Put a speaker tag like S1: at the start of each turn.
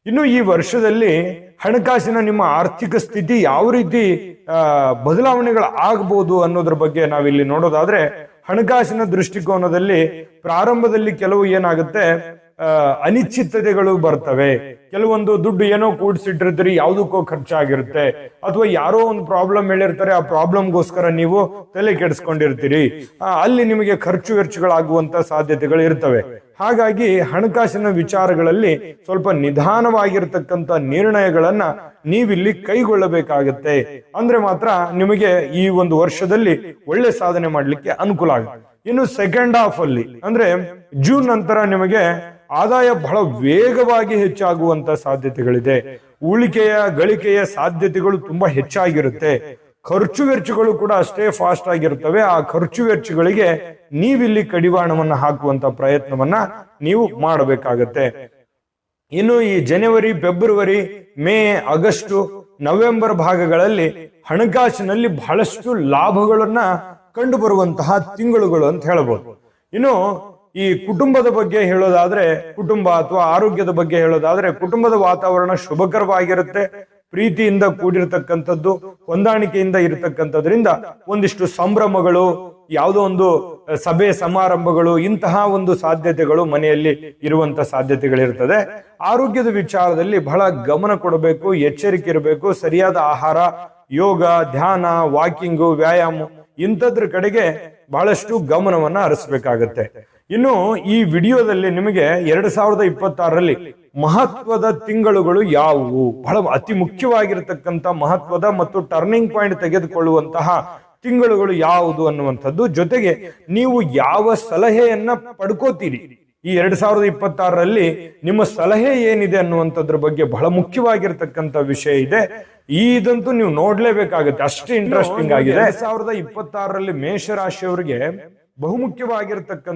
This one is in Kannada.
S1: ಇನ್ನು ಈ ವರ್ಷದಲ್ಲಿ ಹಣಕಾಸಿನ ನಿಮ್ಮ ಆರ್ಥಿಕ ಸ್ಥಿತಿ ಯಾವ ರೀತಿ ಬದಲಾವಣೆಗಳು ಆಗಬಹುದು ಅನ್ನೋದ್ರ ಬಗ್ಗೆ ನಾವಿಲ್ಲಿ ನೋಡೋದಾದ್ರೆ, ಹಣಕಾಸಿನ ದೃಷ್ಟಿಕೋನದಲ್ಲಿ ಪ್ರಾರಂಭದಲ್ಲಿ ಕೆಲವು ಏನಾಗುತ್ತೆ, ಅನಿಶ್ಚಿತತೆಗಳು ಬರ್ತವೆ. ಕೆಲವೊಂದು ದುಡ್ಡು ಏನೋ ಕೂಡಿಸಿಟ್ಟಿರ್ತೀರಿ, ಯಾವುದಕ್ಕೋ ಖರ್ಚಾಗಿರುತ್ತೆ, ಅಥವಾ ಯಾರೋ ಒಂದು ಪ್ರಾಬ್ಲಮ್ ಹೇಳಿರ್ತಾರೆ, ಆ ಪ್ರಾಬ್ಲಮ್ಗೋಸ್ಕರ ನೀವು ತಲೆ ಕೆಡಿಸ್ಕೊಂಡಿರ್ತೀರಿ. ಅಲ್ಲಿ ನಿಮಗೆ ಖರ್ಚು ವೆಚ್ಚಗಳಾಗುವಂತ ಸಾಧ್ಯತೆಗಳು ಇರ್ತವೆ. ಹಾಗಾಗಿ ಹಣಕಾಸಿನ ವಿಚಾರಗಳಲ್ಲಿ ಸ್ವಲ್ಪ ನಿಧಾನವಾಗಿರ್ತಕ್ಕಂಥ ನಿರ್ಣಯಗಳನ್ನ ನೀವಿಲ್ಲಿ ಕೈಗೊಳ್ಳಬೇಕಾಗತ್ತೆ. ಅಂದ್ರೆ ಮಾತ್ರ ನಿಮಗೆ ಈ ಒಂದು ವರ್ಷದಲ್ಲಿ ಒಳ್ಳೆ ಸಾಧನೆ ಮಾಡ್ಲಿಕ್ಕೆ ಅನುಕೂಲ ಆಗುತ್ತೆ. ಇನ್ನು ಸೆಕೆಂಡ್ ಹಾಫ್ ಅಲ್ಲಿ ಅಂದ್ರೆ ಜೂನ್ ನಂತರ ನಿಮಗೆ ಆದಾಯ ಬಹಳ ವೇಗವಾಗಿ ಹೆಚ್ಚಾಗುವಂತ ಸಾಧ್ಯತೆಗಳಿದೆ. ಉಳಿಕೆಯ ಗಳಿಕೆಯ ಸಾಧ್ಯತೆಗಳು ತುಂಬಾ ಹೆಚ್ಚಾಗಿರುತ್ತೆ. ಖರ್ಚು ವೆಚ್ಚಗಳು ಕೂಡ ಅಷ್ಟೇ ಫಾಸ್ಟ್ ಆಗಿರುತ್ತವೆ. ಆ ಖರ್ಚು ವೆಚ್ಚಗಳಿಗೆ ನೀವಿಲ್ಲಿ ಕಡಿವಾಣವನ್ನ ಹಾಕುವಂತ ಪ್ರಯತ್ನವನ್ನ ನೀವು ಮಾಡಬೇಕಾಗತ್ತೆ. ಇನ್ನು ಈ ಜನವರಿ, ಫೆಬ್ರವರಿ, ಮೇ, ಆಗಸ್ಟ್, ನವೆಂಬರ್ ಭಾಗಗಳಲ್ಲಿ ಹಣಕಾಸಿನಲ್ಲಿ ಬಹಳಷ್ಟು ಲಾಭಗಳನ್ನ ಕಂಡು ಬರುವಂತಹ ತಿಂಗಳುಗಳು ಅಂತ ಹೇಳಬಹುದು. ಇನ್ನು ಈ ಕುಟುಂಬದ ಬಗ್ಗೆ ಹೇಳೋದಾದ್ರೆ, ಕುಟುಂಬ ಅಥವಾ ಆರೋಗ್ಯದ ಬಗ್ಗೆ ಹೇಳೋದಾದ್ರೆ, ಕುಟುಂಬದ ವಾತಾವರಣ ಶುಭಕರವಾಗಿರುತ್ತೆ. ಪ್ರೀತಿಯಿಂದ ಕೂಡಿರ್ತಕ್ಕಂಥದ್ದು, ಹೊಂದಾಣಿಕೆಯಿಂದ ಇರತಕ್ಕಂಥದ್ರಿಂದ ಒಂದಿಷ್ಟು ಸಂಭ್ರಮಗಳು, ಯಾವುದೋ ಒಂದು ಸಭೆ ಸಮಾರಂಭಗಳು, ಇಂತಹ ಒಂದು ಸಾಧ್ಯತೆಗಳು ಮನೆಯಲ್ಲಿ ಇರುವಂತ ಸಾಧ್ಯತೆಗಳಿರ್ತದೆ. ಆರೋಗ್ಯದ ವಿಚಾರದಲ್ಲಿ ಬಹಳ ಗಮನ ಕೊಡಬೇಕು, ಎಚ್ಚರಿಕೆ ಇರಬೇಕು. ಸರಿಯಾದ ಆಹಾರ, ಯೋಗ, ಧ್ಯಾನ, ವಾಕಿಂಗು, ವ್ಯಾಯಾಮ ಇಂಥದ್ರ ಕಡೆಗೆ ಬಹಳಷ್ಟು ಗಮನವನ್ನ ಹರಿಸಬೇಕಾಗತ್ತೆ. ಇನ್ನು ಈ ವಿಡಿಯೋದಲ್ಲಿ ನಿಮಗೆ 2026ರಲ್ಲಿ ಮಹತ್ವದ ತಿಂಗಳುಗಳು ಯಾವುವು, ಬಹಳ ಅತಿ ಮುಖ್ಯವಾಗಿರತಕ್ಕಂಥ ಮಹತ್ವದ ಮತ್ತು ಟರ್ನಿಂಗ್ ಪಾಯಿಂಟ್ ತೆಗೆದುಕೊಳ್ಳುವಂತಹ ತಿಂಗಳುಗಳು ಯಾವುದು ಅನ್ನುವಂಥದ್ದು, ಜೊತೆಗೆ ನೀವು ಯಾವ ಸಲಹೆಯನ್ನ ಪಡ್ಕೋತೀರಿ ಈ 2026ರಲ್ಲಿ, ನಿಮ್ಮ ಸಲಹೆ ಏನಿದೆ ಅನ್ನುವಂಥದ್ರ ಬಗ್ಗೆ ಬಹಳ ಮುಖ್ಯವಾಗಿರ್ತಕ್ಕಂಥ ವಿಷಯ ಇದೆ. ಇದಂತೂ ನೀವು ನೋಡ್ಲೇಬೇಕಾಗುತ್ತೆ, ಅಷ್ಟೇ ಇಂಟ್ರೆಸ್ಟಿಂಗ್ ಆಗಿದೆ. 2026ರಲ್ಲಿ ಮೇಷರಾಶಿಯವರಿಗೆ ಬಹುಮುಖ್ಯವಾಗಿರ್ತಕ್ಕಂಥ